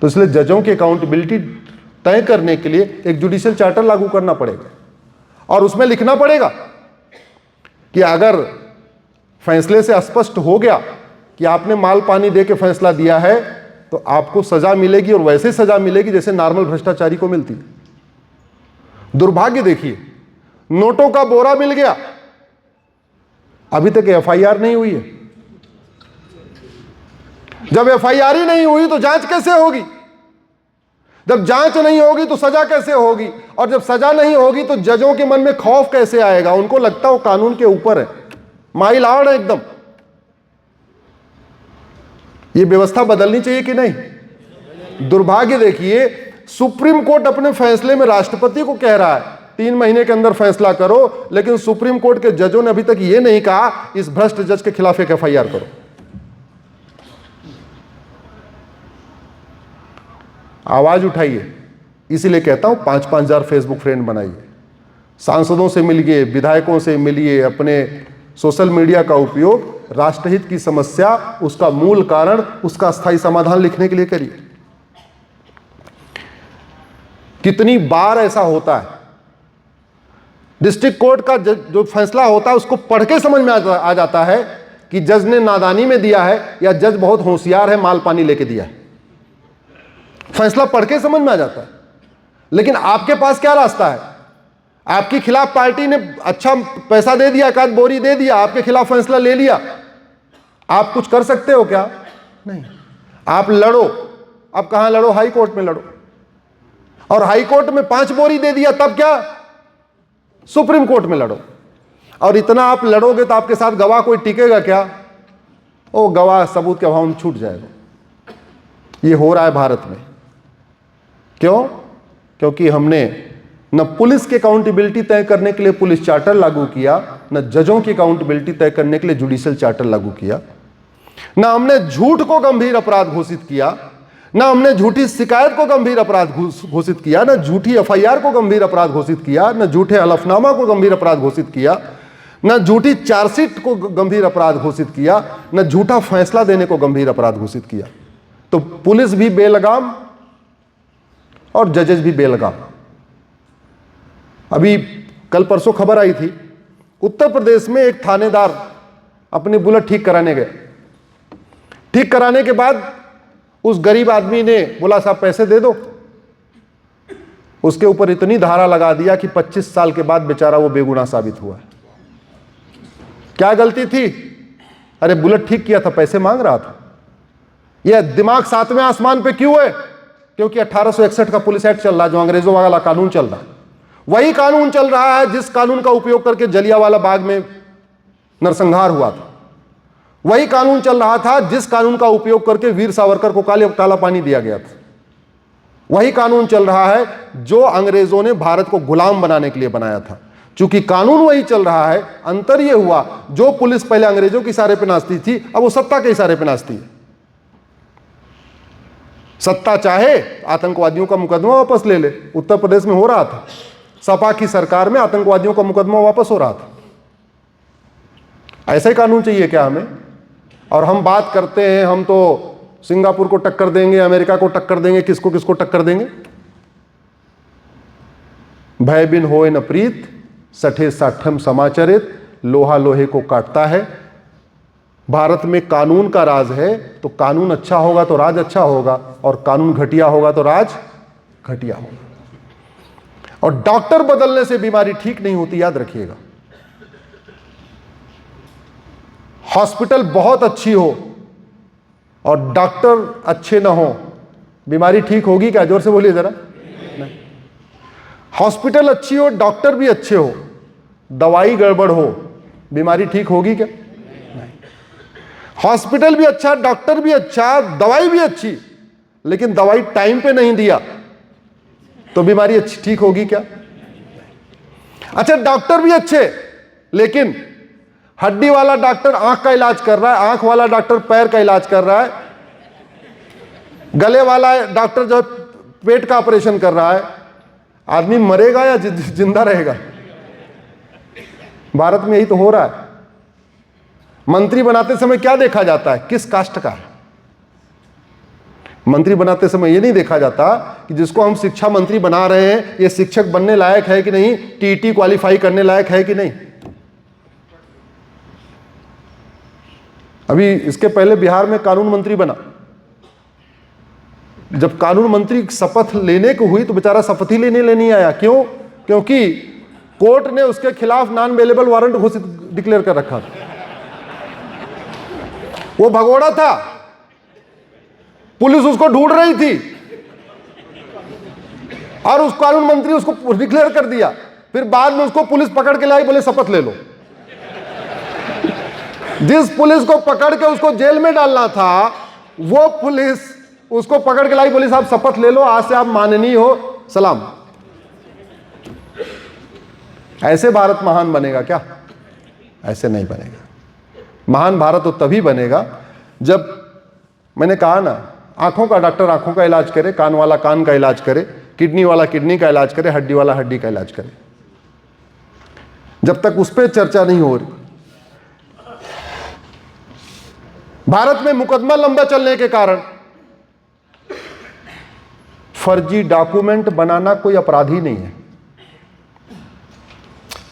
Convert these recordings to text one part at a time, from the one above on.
तो इसलिए जजों की अकाउंटेबिलिटी तय करने के लिए एक जुडिशियल चार्टर लागू करना पड़ेगा और उसमें लिखना पड़ेगा कि अगर फैसले से स्पष्ट हो गया कि आपने माल पानी दे के फैसला दिया है तो आपको सजा मिलेगी और वैसे सजा मिलेगी जैसे नॉर्मल भ्रष्टाचारी को मिलती है। दुर्भाग्य देखिए, नोटों का बोरा मिल गया, अभी तक एफआईआर नहीं हुई है। जब एफआईआर ही नहीं हुई तो जांच कैसे होगी? जब जांच नहीं होगी तो सजा कैसे होगी? और जब सजा नहीं होगी तो जजों के मन में खौफ कैसे आएगा? उनको लगता है वो कानून के ऊपर है, माइल है एकदम। ये व्यवस्था बदलनी चाहिए कि नहीं? दुर्भाग्य देखिए, सुप्रीम कोर्ट अपने फैसले में राष्ट्रपति को कह रहा है 3 महीने के अंदर फैसला करो, लेकिन सुप्रीम कोर्ट के जजों ने अभी तक ये नहीं कहा इस भ्रष्ट जज के खिलाफ एक एफआईआर करो। आवाज उठाइए। इसीलिए कहता हूं 5-5 हजार फेसबुक फ्रेंड बनाइए, सांसदों से मिलिए, विधायकों से मिलिए, अपने सोशल मीडिया का उपयोग राष्ट्रहित की समस्या, उसका मूल कारण, उसका स्थायी समाधान लिखने के लिए करिए। कितनी बार ऐसा होता है, डिस्ट्रिक्ट कोर्ट का जो फैसला होता है उसको पढ़ के समझ में आ जाता है कि जज ने नादानी में दिया है या जज बहुत होशियार है, माल पानी लेके दिया है। फैसला पढ़ के समझ में आ जाता है। लेकिन आपके पास क्या रास्ता है? आपके खिलाफ पार्टी ने अच्छा पैसा दे दिया, एकाध बोरी दे दिया, आपके खिलाफ फैसला ले लिया, आप कुछ कर सकते हो क्या? नहीं। आप लड़ो। अब कहां लड़ो? हाई कोर्ट में लड़ो। और हाई कोर्ट में 5 बोरी दे दिया, तब क्या? सुप्रीम कोर्ट में लड़ो। और इतना आप लड़ोगे तो आपके साथ गवाह कोई टिकेगा क्या? ओ गवाह सबूत के अभाव में छूट जाएगा। ये हो रहा है भारत में। क्यों? क्योंकि हमने न पुलिस की अकाउंटेबिलिटी तय करने के लिए पुलिस चार्टर लागू किया, न जजों की अकाउंटेबिलिटी तय करने के लिए जुडिशियल चार्टर लागू किया, न हमने झूठ को गंभीर अपराध घोषित किया, न हमने झूठी शिकायत को गंभीर अपराध घोषित किया, न झूठी एफआईआर को गंभीर अपराध घोषित किया, न झूठे हलफनामा को गंभीर अपराध घोषित किया, न झूठी चार्जशीट को गंभीर अपराध घोषित किया, न झूठा फैसला देने को गंभीर अपराध घोषित किया। तो पुलिस भी बेलगाम और जजेस भी बेलगाम। अभी कल परसों खबर आई थी, उत्तर प्रदेश में एक थानेदार अपनी बुलेट ठीक कराने गए। ठीक कराने के बाद उस गरीब आदमी ने बोला साहब पैसे दे दो। उसके ऊपर इतनी धारा लगा दिया कि 25 साल के बाद बेचारा वो बेगुनाह साबित हुआ है। क्या गलती थी? अरे बुलेट ठीक किया था, पैसे मांग रहा था। यह दिमाग 7वें आसमान पे क्यों है? क्योंकि 1861 का पुलिस एक्ट चल रहा है, जो अंग्रेजों वाला कानून चल रहा है। वही कानून चल रहा है जिस कानून का उपयोग करके जलियांवाला बाग में नरसंहार हुआ था। वही कानून चल रहा था जिस कानून का उपयोग करके वीर सावरकर को काला पानी दिया गया था। वही कानून चल रहा है जो अंग्रेजों ने भारत को गुलाम बनाने के लिए बनाया था। चूंकि कानून वही चल रहा है, अंतर यह हुआ जो पुलिस पहले अंग्रेजों के इशारे पर नाचती थी, अब वो सत्ता के इशारे पर नाचती है। सत्ता चाहे आतंकवादियों का मुकदमा वापस ले ले। उत्तर प्रदेश में हो रहा था, सपा की सरकार में आतंकवादियों का मुकदमा वापस हो रहा था। ऐसा ही कानून चाहिए क्या हमें? और हम बात करते हैं हम तो सिंगापुर को टक्कर देंगे, अमेरिका को टक्कर देंगे, किसको किसको टक्कर देंगे। भय बिन होए न प्रीत, सठे साठम समाचरित, लोहा लोहे को काटता है। भारत में कानून का राज है, तो कानून अच्छा होगा तो राज अच्छा होगा, और कानून घटिया होगा तो राज घटिया होगा। और डॉक्टर बदलने से बीमारी ठीक नहीं होती, याद रखिएगा। हॉस्पिटल बहुत अच्छी हो और डॉक्टर अच्छे ना हो, बीमारी ठीक होगी क्या? जोर से बोलिए जरा। नहीं। हॉस्पिटल अच्छी हो, डॉक्टर भी अच्छे हो, दवाई गड़बड़ हो, बीमारी ठीक होगी क्या? नहीं। हॉस्पिटल भी अच्छा, डॉक्टर भी अच्छा, दवाई भी अच्छी, लेकिन दवाई टाइम पे नहीं दिया तो बीमारी अच्छी ठीक होगी क्या? अच्छा, डॉक्टर भी अच्छे, लेकिन हड्डी वाला डॉक्टर आंख का इलाज कर रहा है, आंख वाला डॉक्टर पैर का इलाज कर रहा है, गले वाला डॉक्टर जो पेट का ऑपरेशन कर रहा है, आदमी मरेगा या जिंदा रहेगा? भारत में यही तो हो रहा है। मंत्री बनाते समय क्या देखा जाता है? किस कास्ट का है, मंत्री बनाते समय ये नहीं देखा जाता कि जिसको हम शिक्षा मंत्री बना रहे हैं ये शिक्षक बनने लायक है कि नहीं, टीटी क्वालिफाई करने लायक है कि नहीं। अभी इसके पहले बिहार में कानून मंत्री बना, जब कानून मंत्री शपथ लेने को हुई तो बेचारा शपथ ही लेने नहीं आया। क्यों? क्योंकि कोर्ट ने उसके खिलाफ नॉन अवेलेबल वारंट घोषित डिक्लेयर कर रखा था। वो भगोड़ा था, पुलिस उसको ढूंढ रही थी और उस कानून मंत्री उसको डिक्लेयर कर दिया। फिर बाद में उसको पुलिस पकड़ के लाई, बोले शपथ ले लो। जिस पुलिस को पकड़ के उसको जेल में डालना था वो पुलिस उसको पकड़ के लाई, बोली साहब शपथ ले लो, आज से आप माननीय हो, सलाम। ऐसे भारत महान बनेगा क्या? ऐसे नहीं बनेगा। महान भारत तो तभी बनेगा जब, मैंने कहा ना, आंखों का डॉक्टर आंखों का इलाज करे, कान वाला कान का इलाज करे, किडनी वाला किडनी का इलाज करे, हड्डी वाला हड्डी का इलाज करे। जब तक उस पर चर्चा नहीं हो रही। भारत में मुकदमा लंबा चलने के कारण फर्जी डॉक्यूमेंट बनाना कोई अपराध ही नहीं है।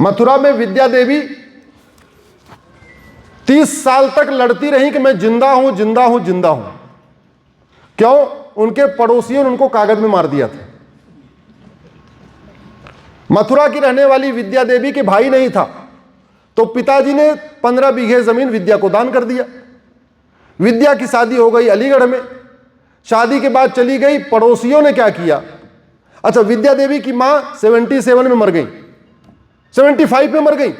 मथुरा में विद्या देवी 30 साल तक लड़ती रही कि मैं जिंदा हूं, जिंदा हूं, जिंदा हूं। क्यों? उनके पड़ोसियों ने उनको कागज में मार दिया था। मथुरा की रहने वाली विद्या देवी के भाई नहीं था तो पिताजी ने 15 बीघे जमीन विद्या को दान कर दिया। विद्या की शादी हो गई अलीगढ़ में। शादी के बाद चली गई, पड़ोसियों ने क्या किया? अच्छा, विद्या देवी की मां 77 में मर गई, 75 में मर गई।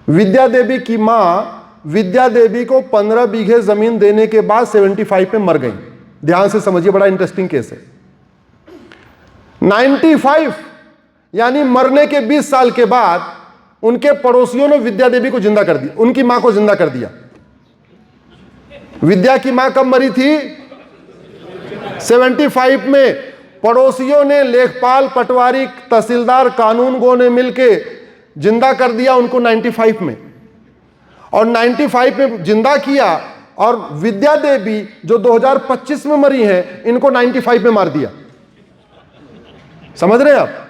विद्या देवी की मां विद्या देवी को 15 बीघे जमीन देने के बाद 75 में मर गई। ध्यान से समझिए, बड़ा इंटरेस्टिंग केस है। 95 यानी मरने के 20 साल के बाद उनके पड़ोसियों ने विद्या देवी को जिंदा कर दिया, उनकी मां को जिंदा कर दिया। विद्या की मां कब मरी थी? 75 में। पड़ोसियों ने, लेखपाल, पटवारी, तहसीलदार, कानूनगो ने मिलके जिंदा कर दिया उनको 95 में। और 95 में जिंदा किया और विद्या देवी जो 2025 में मरी हैं, इनको 95 में मार दिया। समझ रहे हैं आप?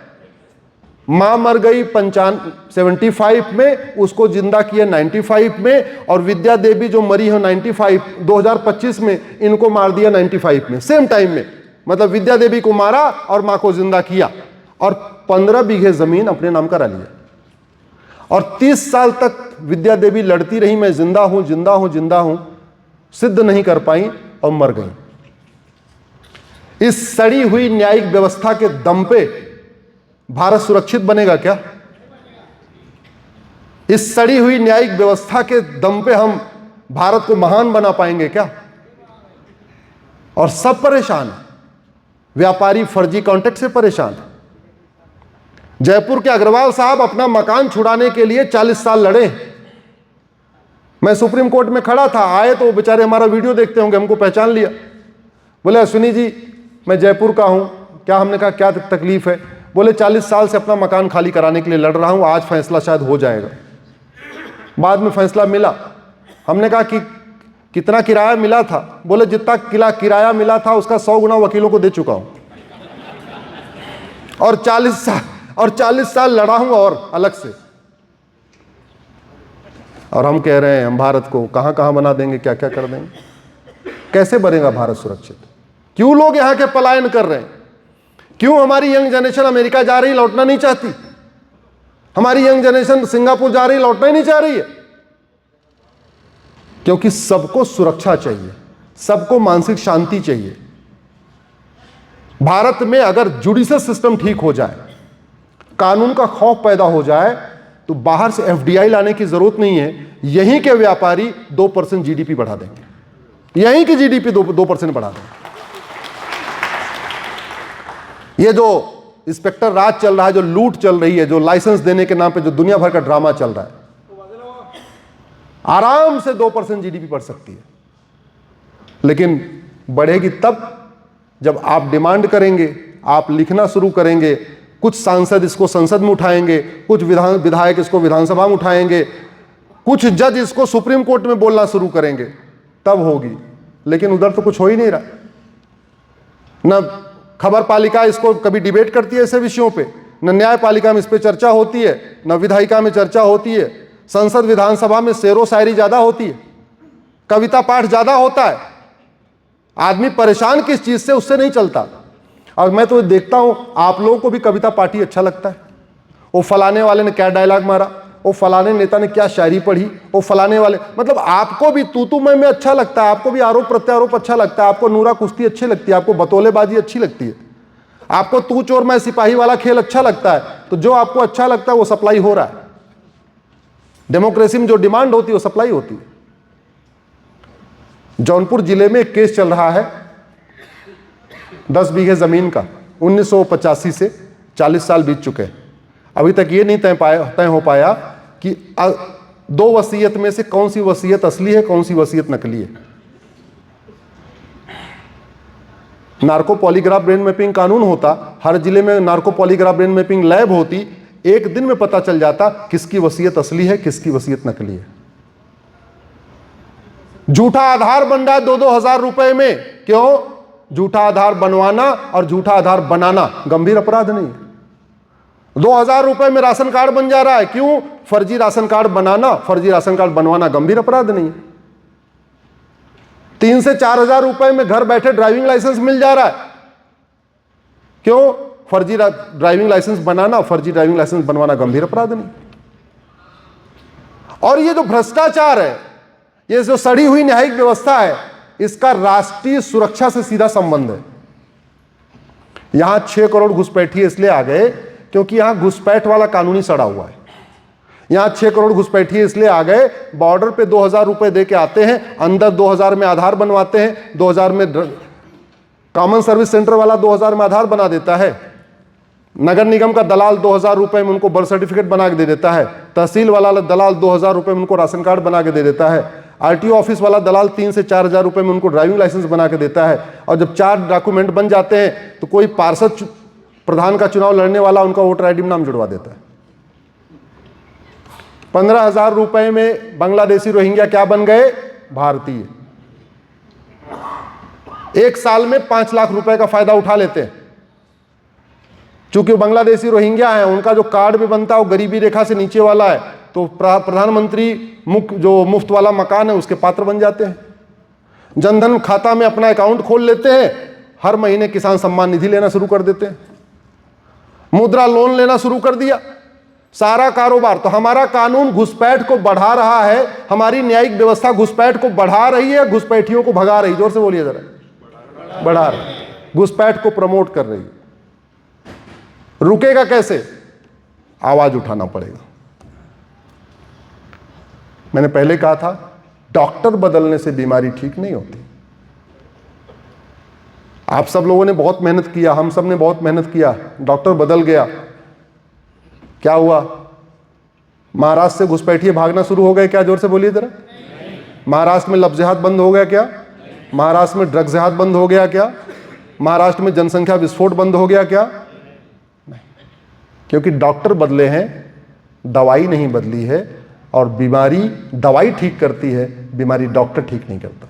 मां मर गई 75 में, उसको जिंदा किया 95 में, और विद्या देवी जो मरी है 2025 में, इनको मार दिया 95 में, सेम टाइम में। मतलब विद्या देवी को मारा और मां को जिंदा किया और 15 बीघे जमीन अपने नाम करा लिया। और 30 साल तक विद्या देवी लड़ती रही, मैं जिंदा हूं, जिंदा हूं, जिंदा हूं, सिद्ध नहीं कर पाई और मर गई। इस सड़ी हुई न्यायिक व्यवस्था के दम पे भारत सुरक्षित बनेगा क्या? इस सड़ी हुई न्यायिक व्यवस्था के दम पे हम भारत को महान बना पाएंगे क्या? और सब परेशान हैं। व्यापारी फर्जी कॉन्ट्रैक्ट से परेशान है। जयपुर के अग्रवाल साहब अपना मकान छुड़ाने के लिए 40 साल लड़े। मैं सुप्रीम कोर्ट में खड़ा था, आए तो बेचारे हमारा वीडियो देखते होंगे, हमको पहचान लिया। बोले अश्विनी जी मैं जयपुर का हूं, क्या? हमने कहा क्या तकलीफ है? बोले 40 साल से अपना मकान खाली कराने के लिए लड़ रहा हूं, आज फैसला शायद हो जाएगा। बाद में फैसला मिला। हमने कहा कि कितना किराया मिला था? बोले जितना किराया मिला था उसका 100 गुना वकीलों को दे चुका हूं, और 40 साल लड़ा हूं और अलग से। और हम कह रहे हैं हम भारत को कहां कहां बना देंगे, क्या क्या कर देंगे। कैसे बनेगा भारत सुरक्षित? क्यों लोग यहां के पलायन कर रहे हैं? क्यों हमारी यंग जनरेशन अमेरिका जा रही, लौटना नहीं चाहती? हमारी यंग जनरेशन सिंगापुर जा रही, लौटना ही नहीं चाह रही है। क्योंकि सबको सुरक्षा चाहिए, सबको मानसिक शांति चाहिए। भारत में अगर जुडिशियल सिस्टम ठीक हो जाए, कानून का खौफ पैदा हो जाए, तो बाहर से एफडीआई लाने की जरूरत नहीं है। यहीं के व्यापारी 2% जीडीपी बढ़ा देंगे, यहीं की जीडीपी 2% बढ़ा देंगे। ये जो इंस्पेक्टर राज चल रहा है, जो लूट चल रही है, जो लाइसेंस देने के नाम पे जो दुनिया भर का ड्रामा चल रहा है, आराम से 2% जीडीपी बढ़ सकती है। लेकिन बढ़ेगी तब जब आप डिमांड करेंगे, आप लिखना शुरू करेंगे, कुछ सांसद इसको संसद में उठाएंगे, कुछ विधायक इसको विधानसभा में उठाएंगे, कुछ जज इसको सुप्रीम कोर्ट में बोलना शुरू करेंगे, तब होगी। लेकिन उधर तो कुछ हो ही नहीं रहा। न खबर पालिका इसको कभी डिबेट करती है ऐसे विषयों पे, न न्यायपालिका में इस पे चर्चा होती है, न विधायिका में चर्चा होती है। संसद विधानसभा में शेरो शायरी ज्यादा होती है, कविता पाठ ज्यादा होता है। आदमी परेशान किस चीज से, उससे नहीं चलता। और मैं तो देखता हूं आप लोगों को भी कविता पाठ ही अच्छा लगता है। वो फलाने वाले ने क्या डायलॉग मारा, वो फलाने नेता ने क्या शायरी पढ़ी, वो फलाने वाले, मतलब आपको भी तू मैं अच्छा लगता है, आपको भी आरोप प्रत्यारोप अच्छा लगता है, आपको नूरा कुश्ती अच्छी लगती है, आपको बतौलेबाजी अच्छी लगती है, आपको तू चोर मैं सिपाही वाला खेल अच्छा लगता है। तो जो आपको अच्छा लगता है वो सप्लाई हो रहा है। डेमोक्रेसी में जो डिमांड होती है वो सप्लाई होती है। जौनपुर जिले में एक केस चल रहा है 10 बीघे जमीन का, 1985 से 40 साल बीत चुके हैं। अभी तक ये नहीं तय हो पाया कि 2 वसीयत में से कौन सी वसीयत असली है, कौन सी वसीयत नकली है। नार्को पॉलीग्राफ ब्रेन मैपिंग कानून होता, हर जिले में narco polygraph brain mapping lab होती, एक दिन में पता चल जाता किसकी वसीयत असली है, किसकी वसीयत नकली है। झूठा आधार बन रहा है 2-2 हजार रुपए में। क्यों? झूठा आधार बनवाना और झूठा आधार बनाना गंभीर अपराध नहीं है। 2000 रुपए में राशन कार्ड बन जा रहा है। क्यों? फर्जी राशन कार्ड बनाना, फर्जी राशन कार्ड बनवाना गंभीर अपराध नहीं है। 3 से 4 हजार रुपए में घर बैठे ड्राइविंग लाइसेंस मिल जा रहा है। क्यों? फर्जी ड्राइविंग लाइसेंस बनाना, फर्जी ड्राइविंग लाइसेंस बनवाना गंभीर अपराध नहीं। और ये जो भ्रष्टाचार है, ये जो सड़ी हुई न्यायिक व्यवस्था है, इसका राष्ट्रीय सुरक्षा से सीधा संबंध है। यहां 6 करोड़ घुसपैठिए इसलिए आ गए क्योंकि यहां घुसपैठ वाला कानून ही सड़ा हुआ है। यहां 6 करोड़ घुसपैठिए इसलिए आ गए, बॉर्डर पे 2000 रुपए दे के आते हैं, अंदर 2000 में आधार बनवाते हैं, 2000 में कॉमन सर्विस सेंटर वाला 2000 में आधार बना देता है, नगर निगम का दलाल 2000 रुपए में उनको बर्थ सर्टिफिकेट बना के दे देता है, तहसील वाला दलाल 2000 रुपए में उनको राशन कार्ड बना के दे देता है, आरटीओ ऑफिस वाला दलाल 3 से 4 हजार रुपए में उनको ड्राइविंग लाइसेंस बना के देता है। और जब 4 डॉक्यूमेंट बन जाते हैं तो कोई पार्षद प्रधान का चुनाव लड़ने वाला उनका वोटर आईडी में नाम जुड़वा देता है। 15,000 रुपए में बांग्लादेशी रोहिंग्या क्या बन गए? भारतीय। 1 साल में 5 लाख रुपए का फायदा उठा लेते हैं। चूंकि बांग्लादेशी रोहिंग्या है, उनका जो कार्ड भी बनता है वो गरीबी रेखा से नीचे वाला है, तो प्रधानमंत्री जो मुफ्त वाला मकान है उसके पात्र बन जाते हैं। जनधन खाता में अपना अकाउंट खोल लेते हैं, हर महीने किसान सम्मान निधि लेना शुरू कर देते हैं, मुद्रा लोन लेना शुरू कर दिया, सारा कारोबार। तो हमारा कानून घुसपैठ को बढ़ा रहा है, हमारी न्यायिक व्यवस्था घुसपैठ को बढ़ा रही है, घुसपैठियों को भगा रही। जोर से बोलिए जरा। बढ़ा रही, घुसपैठ को प्रमोट कर रही। रुकेगा कैसे? आवाज उठाना पड़ेगा। मैंने पहले कहा था, डॉक्टर बदलने से बीमारी ठीक नहीं होती। आप सब लोगों ने बहुत मेहनत किया, हम सब ने बहुत मेहनत किया, डॉक्टर बदल गया, क्या हुआ? महाराष्ट्र से घुसपैठिए भागना शुरू हो गए क्या? जोर से बोलिए जरा। महाराष्ट्र में लव जिहाद बंद हो गया क्या? महाराष्ट्र में ड्रग्स जिहाद बंद हो गया क्या? महाराष्ट्र में जनसंख्या विस्फोट बंद हो गया क्या? नहीं, क्योंकि डॉक्टर बदले हैं, दवाई नहीं बदली है। और बीमारी दवाई ठीक करती है, बीमारी डॉक्टर ठीक नहीं करता।